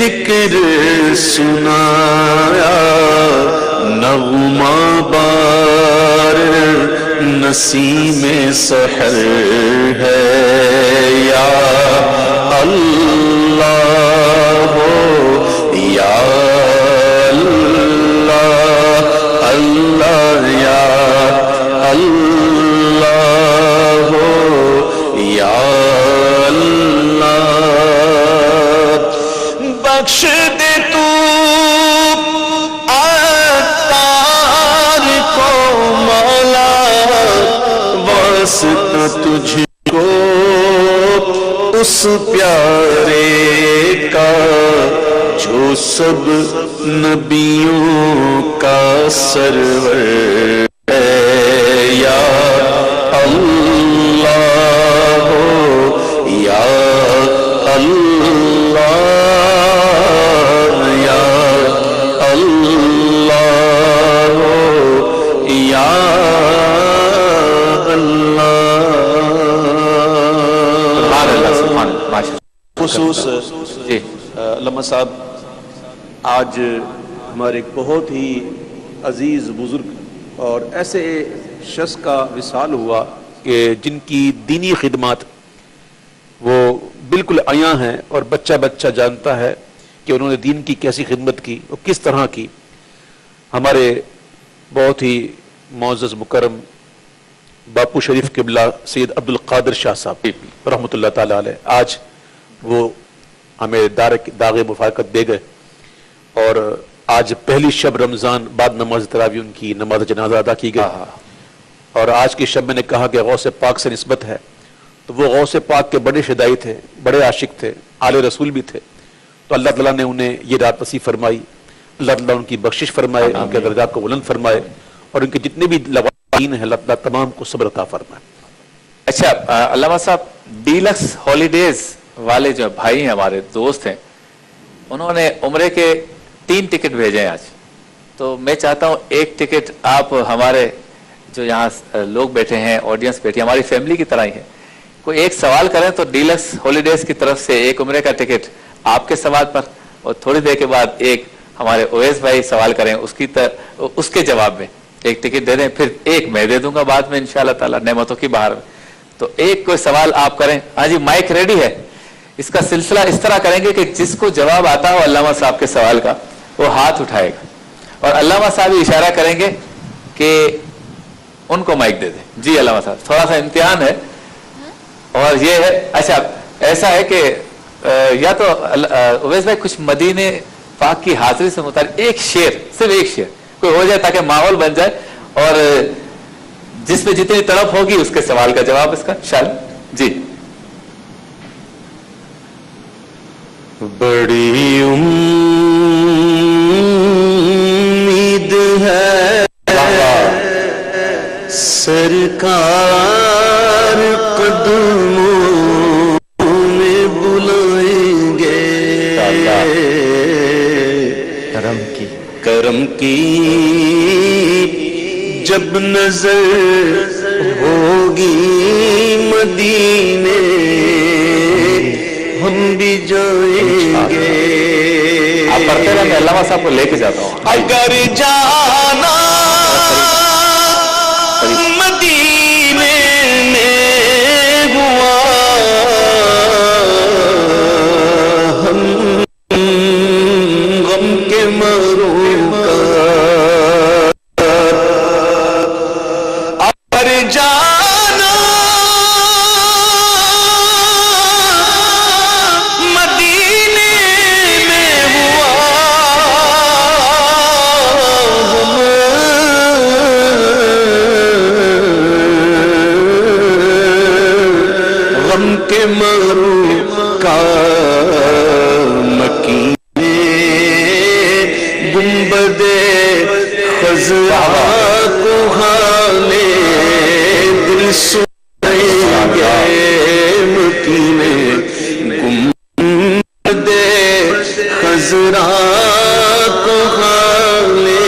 ذکر سنایا نغمہ بار نسیم سحر ہے یا اللہ ہو یا اللہ اللہ یا اللہ ہو یا اللہ بخش دے تو عطار کو مولا واسطہ تجھ کو اس پیارے کا جو سب نبیوں کا سرور ہے یا اللہ ہو یا اللہ یا اللہ ہو یا خصوص علامہ صاحب آج ہمارے ایک بہت ہی عزیز بزرگ اور ایسے شخص کا وصال ہوا کہ جن کی دینی خدمات وہ بالکل عیاں ہیں اور بچہ بچہ جانتا ہے کہ انہوں نے دین کی کیسی خدمت کی اور کس طرح کی. ہمارے بہت ہی معزز مکرم باپو شریف قبلہ سید عبد القادر شاہ صاحب رحمۃ اللہ تعالی علیہ آج وہ ہمیں داغ مفارقت دے گئے اور آج پہلی شب رمضان بعد نماز تراویح ان کی نماز جنازہ ادا کی گئی. اور آج کی شب میں نے کہا کہ غوث پاک سے نسبت ہے تو وہ غوث پاک کے بڑے فدائی تھے, بڑے عاشق تھے, آل رسول بھی تھے. تو اللہ تعالیٰ نے انہیں یہ رات نصیب فرمائی. اللہ تعالیٰ ان کی بخشش فرمائے, ان کے درجات کو بلند فرمائے اور ان کے جتنے بھی لوازین ہیں اللہ تعالیٰ تمام کو صبر عطا فرمائے. اچھا علامہ صاحب, ڈیلکس ہالیڈیز والے جو بھائی ہیں ہمارے دوست ہیں, انہوں نے عمرے کے 3 ٹکٹ بھیجے ہیں آج. تو میں چاہتا ہوں ایک ٹکٹ آپ ہمارے جو یہاں لوگ بیٹھے ہیں, آڈینس بیٹھی ہے, ہماری فیملی کی طرح ہی ہے, کوئی ایک سوال کریں تو ڈیلکس ہالیڈیز کی طرف سے ایک عمرے کا ٹکٹ آپ کے سوال پر, اور تھوڑی دیر کے بعد ایک ہمارے اویس بھائی سوال کریں اس کے جواب میں ایک ٹکٹ دے دیں, پھر ایک میں دے دوں گا بعد میں انشاءاللہ تعالی نعمتوں کی بہار میں. تو ایک کوئی سوال آپ کریں. ہاں جی, مائک ریڈی ہے. اس کا سلسلہ اس طرح کریں گے کہ جس کو جواب آتا ہو علامہ صاحب کے سوال کا وہ ہاتھ اٹھائے گا اور علامہ صاحب اشارہ کریں گے کہ ان کو مائک دے دیں. جی علامہ صاحب, تھوڑا سا امتحان ہے اور یہ ہے. اچھا ایسا ہے کہ یا تو اویس بھائی کچھ مدینے پاک کی حاضری سے متعلق ایک شعر, صرف ایک شعر کوئی ہو جائے تاکہ ماحول بن جائے اور جس میں جتنی طرف ہوگی اس کے سوال کا جواب اس کا شامل. جی بڑی امید ہے سرکار قدموں میں بلائیں گے, کرم کی جب نظر ہوگی مدینے ہم بھی جائیں گے. آپ پڑھتے رہے, میں علامہ صاحب کو لے کے جاتا ہوں. اگر جانا مدینے میں ہوا ہم غم کے ماروں کا, اگر جانا مدینے میں ہوا غم کے ماروں کا مکینے گنبد خضرا کو حالے دل سنیں گے, مکینے گنبد خضرا کو حالے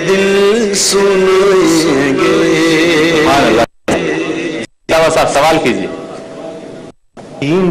دل سنیں گے. علامہ صاحب سوال کیجیے. 3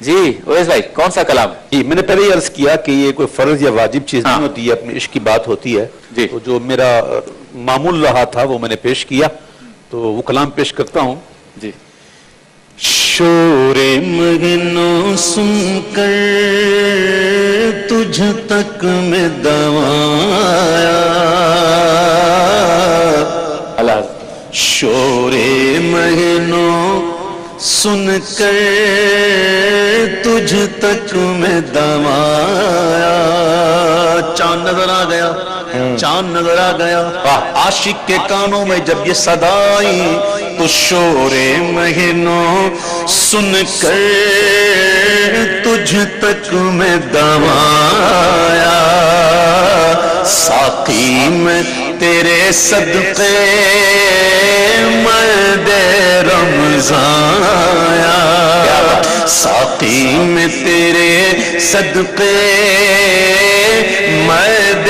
جی اویس بھائی کون سا کلام ہے؟ جی میں نے پہلے ہی عرض کیا کہ یہ کوئی فرض یا واجب چیز نہیں ہوتی ہے، اپنے عشق کی بات ہوتی ہے. جی. تو جو میرا معمول رہا تھا وہ میں نے پیش کیا، تو وہ کلام پیش کرتا ہوں. جی. شور مگنوں سن کر تجھ تک میں دوایا، اللہ شور مگنوں سن کر تجھ تک میں دوایا. چاند نظر آ گیا، چاند نظر آ گیا، عاشق کے کانوں میں جب یہ صدا آئی تو شور مہینوں سن کر تجھ تک میں دوایا. ساقی میں تیرے صدقے مرد رمضان آیا، ساقی میں تیرے صدقے مرد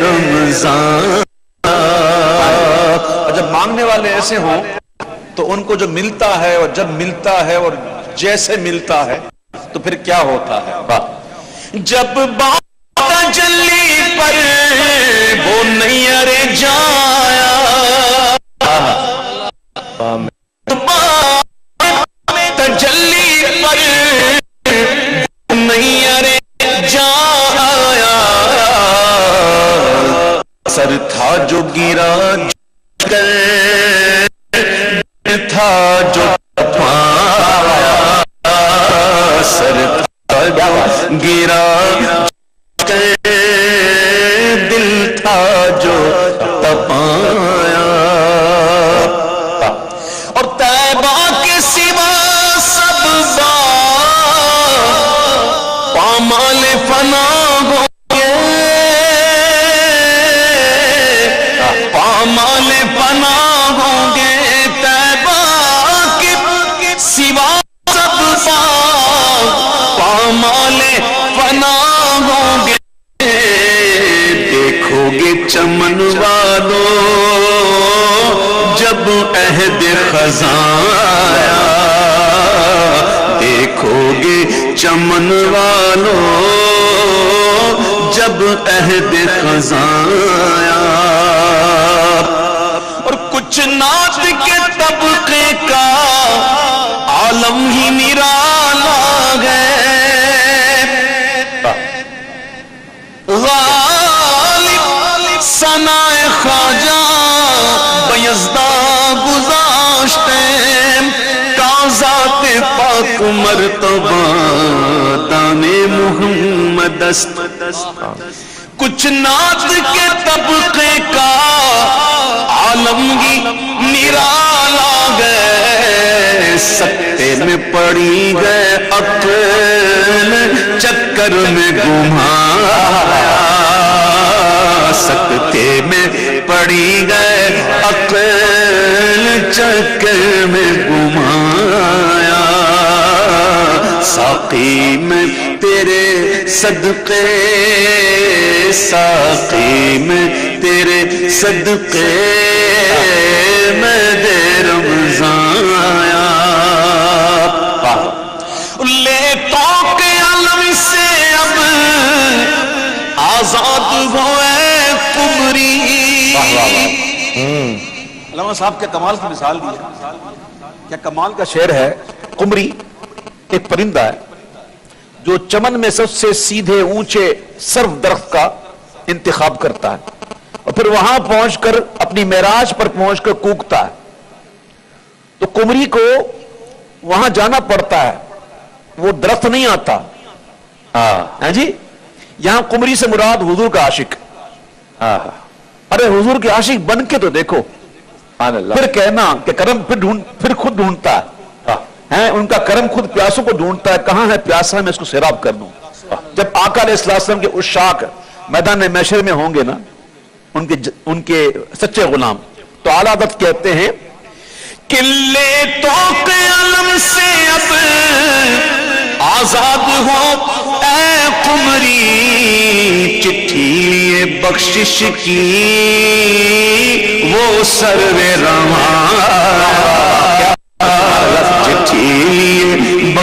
رمضان. اور جب مانگنے والے ایسے ہوں تو ان کو جو ملتا ہے اور جب ملتا ہے اور جیسے ملتا ہے تو پھر کیا ہوتا ہے. جب بات تجلی پر وہ نیر جایا، تجلی پر نیر جایا، سر تھا جو گرا کر تھا جو پایا، سر تھا جو گرا کر دل تھا جو تپایا. اور طیبہ کے سوا سب پامال فنا ہو گے، پامال فنا ہوں گے. طیبہ کے سوا سب پامال فنا ہوں گے. دیکھو گے چمن والوں جب عہد خزاں آیا، دیکھو گے چمن والوں جب عہد خزاں آیا. اور کچھ نعت کے طبقے کا عالم ہی نرالا ہے، غالب ثنائے خواجہ بیزدہ گذاشتے کا ذات پاک مرتبہ دانے محمد است. کچھ نعت کے طبقے کا عالمگی نرالا گئے، سکتے میں پڑی گئے عقل چکر میں گھمایا، سکتے میں پڑی گئے عقل چکر میں گھمایا. ساقی میں تیرے صدقے، ساقی میں تیرے صدقے میں دے رمضان آیا. لے تو کے عالم سے اب آزاد ہوئے قمری. علامہ صاحب کے کمال کی مثال دی ہے. کیا کمال کا شعر ہے. قمری ایک پرندہ ہے جو چمن میں سب سے سیدھے اونچے سرو درخت کا انتخاب کرتا ہے اور پھر وہاں پہنچ کر اپنی معراج پر پہنچ کر کوکتا ہے. تو قمری کو وہاں جانا پڑتا ہے، وہ درخت نہیں آتا. ہاں جی، یہاں قمری سے مراد حضور کا عاشق. ارے حضور کے عاشق بن کے تو دیکھو، پھر کہنا کہ کرم پھر خود ڈھونڈتا ہے. ان کا کرم خود پیاسوں کو ڈھونڈتا ہے، کہاں ہے پیاسا میں اس کو سیراب کر دوں. جب آقا علیہ السلام کے عشاق میدان محشر میں ہوں گے نا، ان کے سچے غلام، تو اعلیٰ حضرت کہتے ہیں کہ لے تو عالم سے اب آزاد ہو اے قمری، چٹھی لیے بخشش کی وہ سرو رواں، چٹھی لیے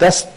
10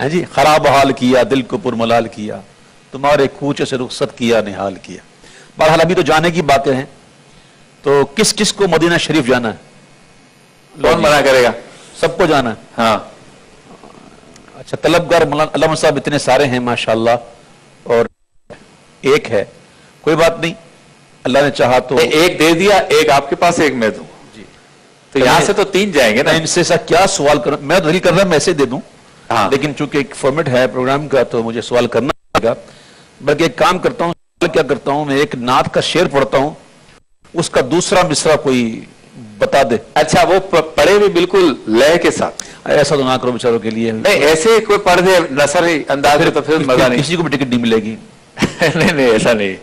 ہیں جی، خراب حال کیا دل کو پرملال کیا، تمہارے کوچے سے رخصت کیا نہال کیا. بہرحال ابھی تو جانے کی باتیں ہیں، تو کس کس کو مدینہ شریف جانا ہے؟ کون منع کرے گا؟ سب کو جانا ہے. ہاں اچھا، طلبگار مولانا علامہ صاحب اتنے سارے ہیں ماشاءاللہ، اور ایک ہے، کوئی بات نہیں، اللہ نے چاہا تو. ایک دے دیا، ایک آپ کے پاس، ایک میں دوں جی، تو یہاں سے تو 3 جائیں گے نا. میں ان سے کیا سوال کروں، میں دلیل کر رہا میں ایسے دے دوں، ہاں لیکن چونکہ ایک فارمیٹ ہے پروگرام کا تو مجھے سوال کرنا پڑے گا. بلکہ ایک کام کرتا ہوں، کیا کرتا ہوں، میں ایک نعت کا شعر پڑھتا ہوں، اس کا دوسرا مصرع کوئی بتا دے. اچھا، وہ پڑھے بھی بالکل لے کے ساتھ، ایسا تو نہ کرو بیچاروں کے لیے. نہیں ایسے کوئی پڑھ دے نثری انداز میں تو پھر مزہ نہیں. کسی کو بھی ٹکٹ نہیں ملے گی. نہیں نہیں ایسا نہیں.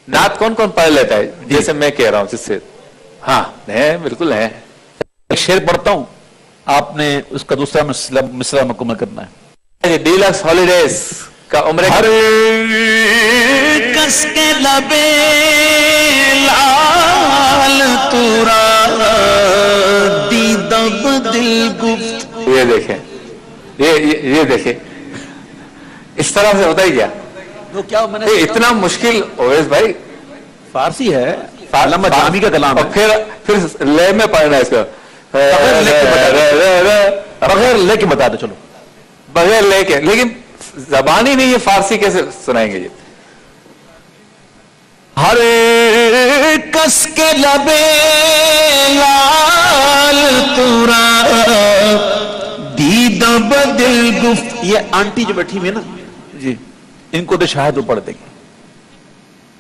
نعت کون کون پڑھ لیتا ہے جیسے میں کہہ رہا ہوں جس سے؟ ہاں ہے، بالکل ہے. ایک شعر پڑھتا ہوں، آپ نے اس کا دوسرا مصرع مکمل کرنا ہے. ڈیلکس ہالیڈیز کا عمرے ہر کس کے لبے لال تورا دیدہ بدل گفت. یہ دیکھیں، یہ دیکھیں، اس طرح سے ہوتا ہی کیا؟ تو کیا میں نے اتنا مشکل اویس بھائی؟ فارسی ہے، علامہ جامی کا کلام ہے. اور پھر لے میں پڑھنا ہے اس کا، بغیر لے کے بتا دو. چلو بغیر لے کے، لیکن زبان ہی نہیں ہے فارسی، کیسے سنائیں گے یہ؟ ہر کس کے لبے لال تورا دیدہ بدل گفت. یہ آنٹی جو بیٹھی ہوئی ہے نا جی، ان کو تو شاید وہ پڑھ دیں گے.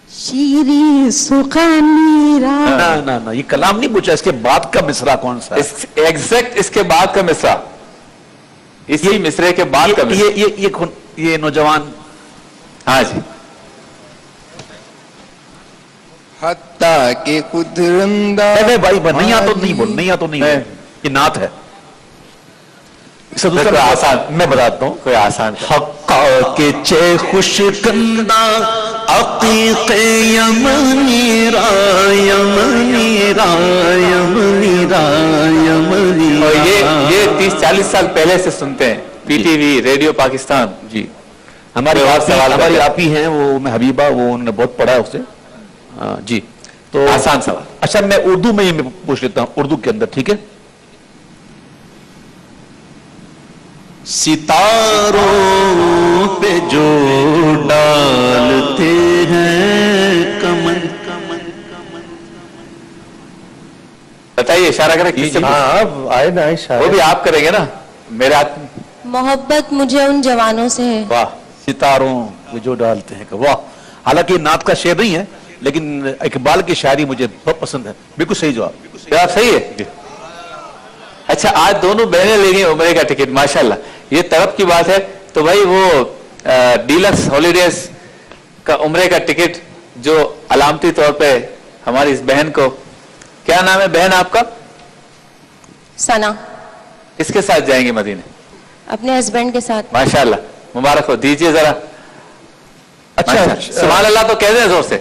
شیری سخنی را. نہ یہ کلام نہیں پوچھا، اس کے بعد کا مصرع کون سا ہے؟ ایگزیکٹ اس کے بعد کا مصرع، اسی مصرے کے بعد کا مصرع. یہ نوجوان. ہاں جی، حتیٰ کہ خود رندہ. بھائی نہیں آ تو نہیں بول، نہیں آ تو نہیں بول، یہ نعت ہے. اس سے دوسرا آسان میں بتاتا ہوں، کوئی آسان. حقا کے چے خوش کندہ عقیق یمنی را یمنی را یمنی را یمنی را. اور یہ 30-40 سال پہلے سے سنتے ہیں، P T V, radio Pakistan. جی ہماری آپ ہی ہیں وہ، میں حبیبہ، وہ انہوں نے بہت پڑھا ہے اسے. جی تو آسان سوال. اچھا میں اردو میں یہ پوچھ لیتا ہوں، اردو کے اندر، ٹھیک ہے؟ ستاروں پہ جو ڈالتے ہیں کمن. بتائیے، اشارہ کریں کس سے؟ ہاں اب آئے نا وہ بھی آپ کریں گے نا، میرے ہاتھ. محبت مجھے ان جوانوں سے ہے. واہ، ستاروں پہ جو ڈالتے ہیں، واہ. حالانکہ یہ نعت کا شعر نہیں ہے، لیکن اقبال کی شاعری مجھے بہت پسند ہے. بالکل صحیح جواب. جواب صحیح ہے. اچھا، آج دونوں بہنیں لے گئی عمرے کا ٹکٹ، ماشاءاللہ. یہ طرف کی بات ہے. تو بھائی وہ ڈیلکس ہالیڈیز کا عمرے کا ٹکٹ جو علامتی طور پہ ہماری اس بہن کو، کیا نام ہے بہن آپ کا؟ ثنا. کس کے ساتھ جائیں گے مدینے؟ اپنے ہسبینڈ کے ساتھ. ماشاءاللہ، مبارک ہو. دیجئے ذرا. اچھا سبحان اللہ تو کہہ دیں زور سے.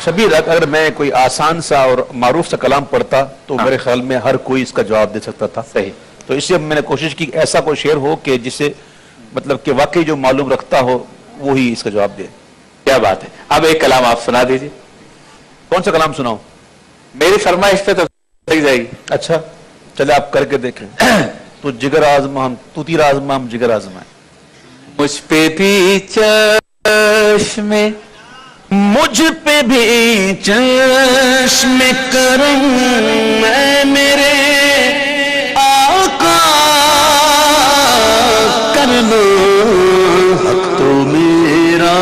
شبیر، اگر میں کوئی آسان سا اور معروف سا کلام پڑھتا تو میرے خیال میں ہر کوئی اس کا جواب دے سکتا تھا. صحیح. تو اس لیے میں نے کوشش کی ایسا کوئی شعر ہو کہ جسے مطلب کہ واقعی جو معلوم رکھتا ہو وہی اس کا جواب دے. کیا بات ہے. اب ایک کلام آپ سنا دیجئے. کون سا کلام سناؤں؟ میری فرمائش پہ تو لگ جائے گی. اچھا چلے آپ کر کے دیکھیں. تو جگر آزما ہم، تو تیر آزما ہم جگر آزمائیں. مجھ پہ بھی چشم، مجھ پہ بھی چشم کرم میں میرے آقا کر لو. حق تو میرا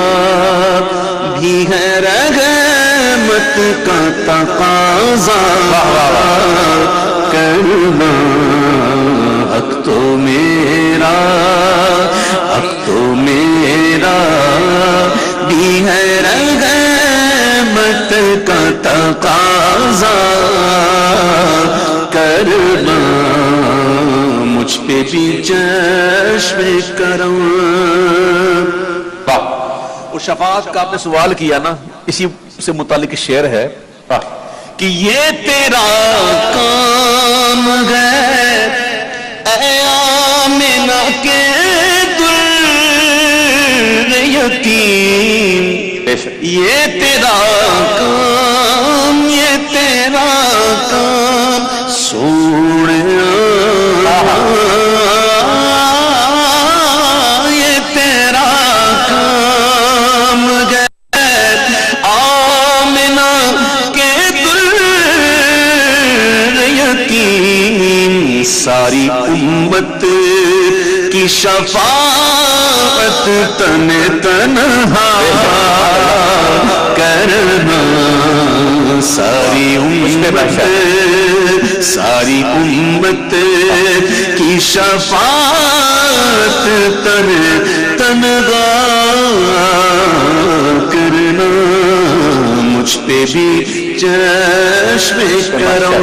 بھی ہے رحمت کا تقاضا کرنا. حق تو میرا، حق تو میرا بھی ہے رحمت کا تقاضا کرنا. مجھ پہ بھی چشم کرم. اور شفاعت کا آپ نے سوال کیا نا، اسی سے متعلق شعر ہے کہ یہ تیرا کام ہے اے آمنہ کے یتیم یہ تیرا کام یہ تیرا کام سوڑیا یہ تیرا کام ہے آمنہ کے در یتیم ساری امت کی شفاعت تن تنہا کرنا ساری امت کی شفاعت تن تنہا کرنا مجھ پہ بھی چشم کرم.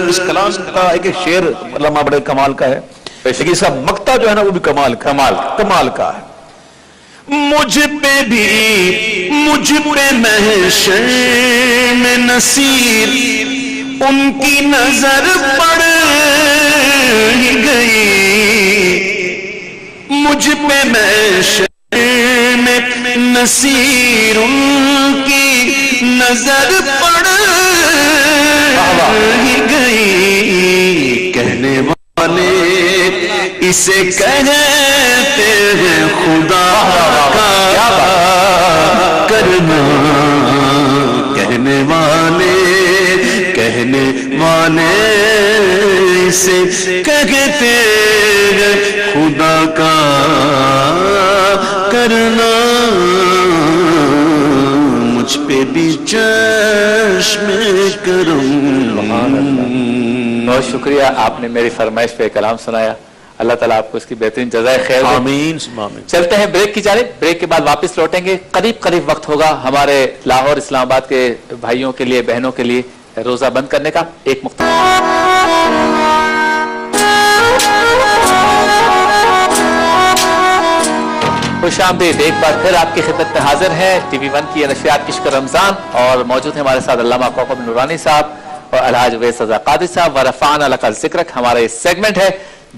اس کلام کا ایک شعر علامہ بڑے کمال کا ہے لیکن اس کا مقطع جو ہے نا وہ بھی کمال کا ہے. مجھ پہ محشر میں نصیر ان کی نظر پڑ ہی گئی مجھ پہ محشر میں نصیر ان کی نظر پڑ ہی گئی کہنے والے اسے کہتے ہیں خدا کا کرنا کہنے والے اسے کہتے ہیں خدا کا کرنا مجھ پہ بھی چشم کرم. بہت شکریہ آپ نے میری فرمائش پہ کلام سنایا. اللہ تعالیٰ آپ کو اس کی بہترین جزائے خیر دے. آمین. چلتے ہیں بریک کی جانب. بریک کے بعد واپس لوٹیں گے. قریب وقت ہوگا ہمارے لاہور اسلام آباد کے بھائیوں کے لیے بہنوں کے لیے روزہ بند کرنے کا. ایک مختصر خوش آمدید. ایک بار پھر آپ کی خدمت میں حاضر ہیں ٹی وی 1 کی نشریات عشق رمضان اور موجود ہیں ہمارے ساتھ علامہ کوکب نورانی صاحب اور الحاج اویس رضا قادری صاحب. ورفعنا لک ذکرک ہمارا یہ سیگمنٹ ہے.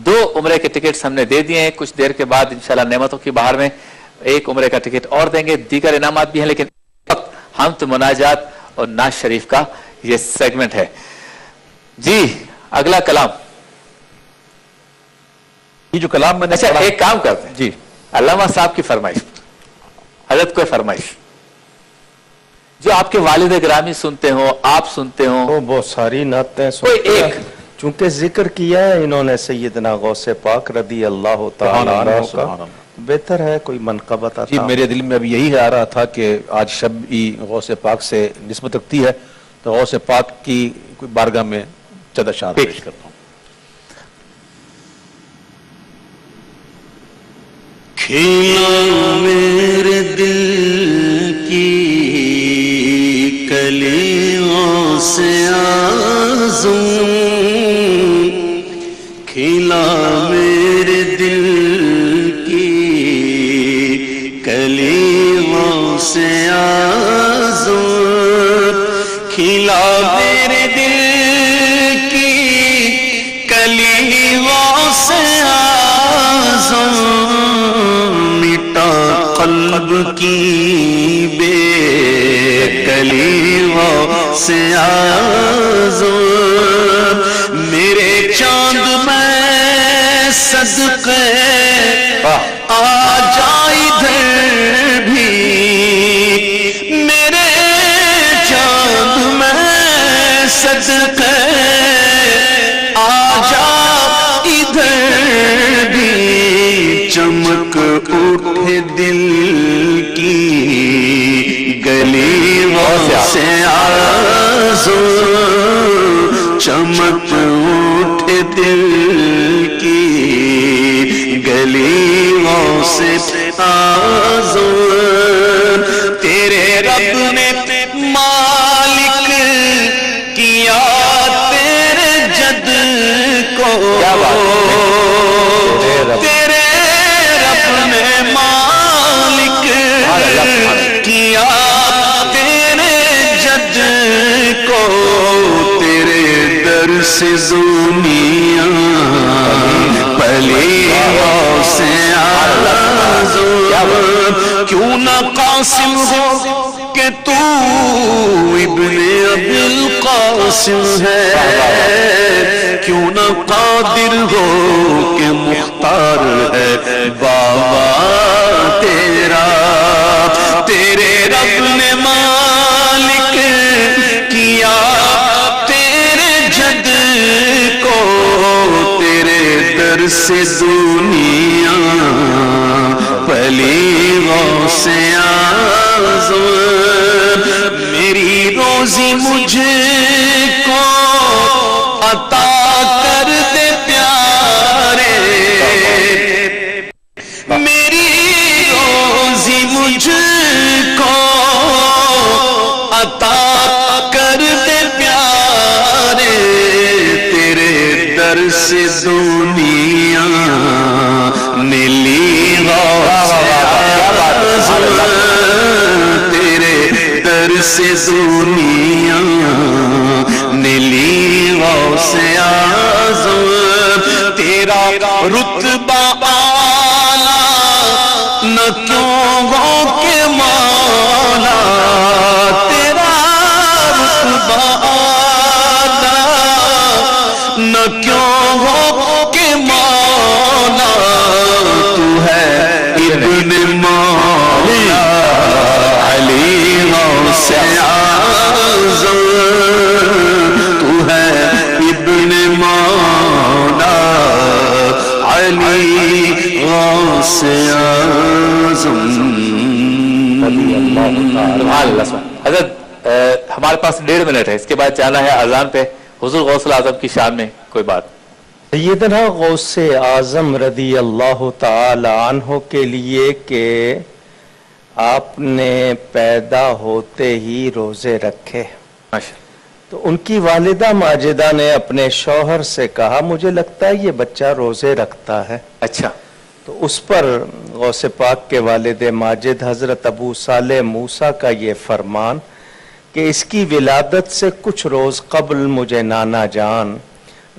2 عمرے کے ٹکٹس ہم نے دے دیے ہیں. کچھ دیر کے بعد انشاءاللہ نعمتوں کی بہار میں 1 عمرے کا ٹکٹ اور دیں گے. دیگر انعامات بھی ہیں لیکن وقت حمد مناجات اور نعت شریف کا یہ سیگمنٹ ہے. جی اگلا کلام. یہ جو کلام میں نے اچھا ایک کام کرتے ہیں جی علامہ صاحب کی فرمائش حضرت کو فرمائش جو آپ کے والد گرامی سنتے ہوں آپ سنتے ہوں وہ بہت ساری نعتیں کوئی ایک چونکہ ذکر کیا ہے انہوں نے سیدنا غوث پاک رضی اللہ تعالی عنہ کا بہتر ہے کوئی منقبہ تھا. جی میرے دل میں ابھی یہی آ رہا تھا کہ آج شب ہی غوث پاک سے نسبت رکھتی ہے تو غوث پاک کی کوئی بارگاہ میں چند اشعار پیش کرتا ہوں. کھیلا میرے دل کی کلیوں سے آزوں کھیلا میرے دل کی کلیوں سے آزوں کھیلا میرے دل کی کلیوں سے آزوں قلب کی بے کلیوں سے آزوں میرے چاند میں صدقے آ جا ادھر بھی میرے چاند میں صدقے آ جا ادھر بھی چمک اٹھے دل کی گلیوں سے آزوں چمک اٹھے دل کی گلیوں سے آزوں تیرے رب نے مالک کیا تیرے جد کو تیرے رب نے مالک کیا تیرے جد کو تیرے در سے زونیاں پلیغوں سے آزم کیوں نہ قاسم ہو کہ تو ابن ابی القاسم ہے، کیوں نہ قادر ہو کہ مختار ہے بابا تیرا، تیرے رب نے مالک کیا تیرے جد کو، تیرے در سے دنیا پلیغوں سے آزم، میری روزی مجھے کو عطا کر دے پیارے، میری روزی مجھ کو عطا کر دے پیارے، تیرے در سے دنیا نے لی غوث اعظم، تیرے در سے دنیا نے لی غوث اعظم، تیرا رتبہ اعلیٰ نہ کیوں ہو کہ مولا، تیرا رتبہ اعلیٰ نہ کیوں ہو کہ مولا، تو ہے ابن مولا علی غوث اعظم، تو ہے ابن مولا علی غوث اعظم۔ حضرت ہمارے پاس 1.5 منٹ ہے، اس کے بعد جانا ہے اذان پہ۔ حضور غوث اعظم کی شان میں کوئی بات؟ سیدنا غوث اعظم رضی اللہ تعالی عنہ کے لیے کہ آپ نے پیدا ہوتے ہی روزے رکھے، تو ان کی والدہ ماجدہ نے اپنے شوہر سے کہا مجھے لگتا ہے یہ بچہ روزے رکھتا ہے۔ اچھا، تو اس پر غوث پاک کے والد ماجد حضرت ابو صالح موسیٰ کا یہ فرمان کہ اس کی ولادت سے کچھ روز قبل مجھے نانا جان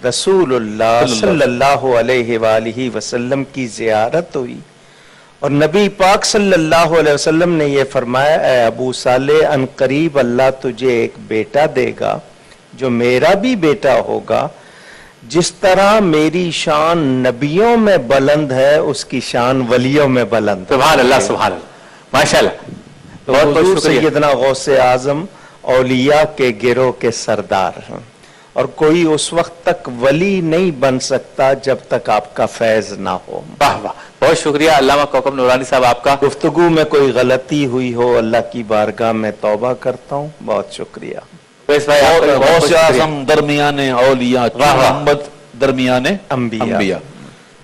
رسول اللہ صلی اللہ علیہ وآلہ وسلم کی زیارت ہوئی، اور نبی پاک صلی اللہ علیہ وسلم نے یہ فرمایا اے ابو صالح ان قریب اللہ تجھے ایک بیٹا دے گا جو میرا بھی بیٹا ہوگا، جس طرح میری شان نبیوں میں بلند ہے اس کی شان ولیوں میں بلند ہے۔ سبحان اللہ سبحان اللہ، ماشاءاللہ۔ تو حضور سیدنا غوث اعظم اولیاء کے گروہ کے سردار ہیں، اور کوئی اس وقت تک ولی نہیں بن سکتا جب تک آپ کا فیض نہ ہو۔ واہ واہ، بہت شکریہ علامہ کوکب نورانی صاحب آپ کا۔ گفتگو میں کوئی غلطی ہوئی ہو اللہ کی بارگاہ میں توبہ کرتا ہوں، بہت شکریہ۔ غوث اعظم درمیان اولیاء، محمد درمیان انبیاء۔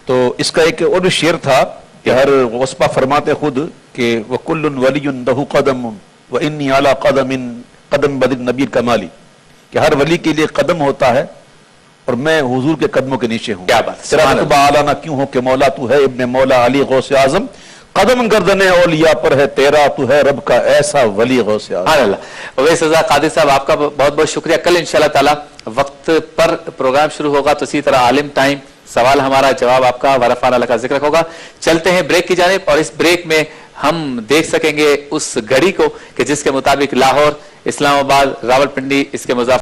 تو اس کا ایک اور شعر تھا کہ ہر غوث پاک فرماتے خود کہ وَكُلٌّ وَلِيٌّ لَهُ قَدَمٌ وَإِنِّي عَلَى قَدَمٍ بَدِرِ النَّبِيِّ الْكَمَالِ، کہ ہر ولی کے لیے قدم ہوتا ہے اور میں حضور کے قدموں کے نیچے ہوں۔ کیا بات، تیرا رتبہ اعلیٰ نہ کیوں ہو کہ مولا تو ہے ابن مولا علی غوث اعظم، قدم گردن اولیاء پر ہے تیرا، تو ہے رب کا ایسا ولی غوث اعظم۔ سبحان اللہ۔ اویس رضا قادری صاحب آپ کا بہت بہت شکریہ۔ کل انشاءاللہ تعالی وقت پر پروگرام شروع ہوگا، تو اسی طرح عالم ٹائم، سوال ہمارا جواب آپ کا، ورفان اللہ کا ذکر ہوگا۔ چلتے ہیں بریک کی جانب، اور اس بریک میں ہم دیکھ سکیں گے اس گھڑی کو کہ جس کے مطابق لاہور، اسلام آباد، راولپنڈی اس کے مضافات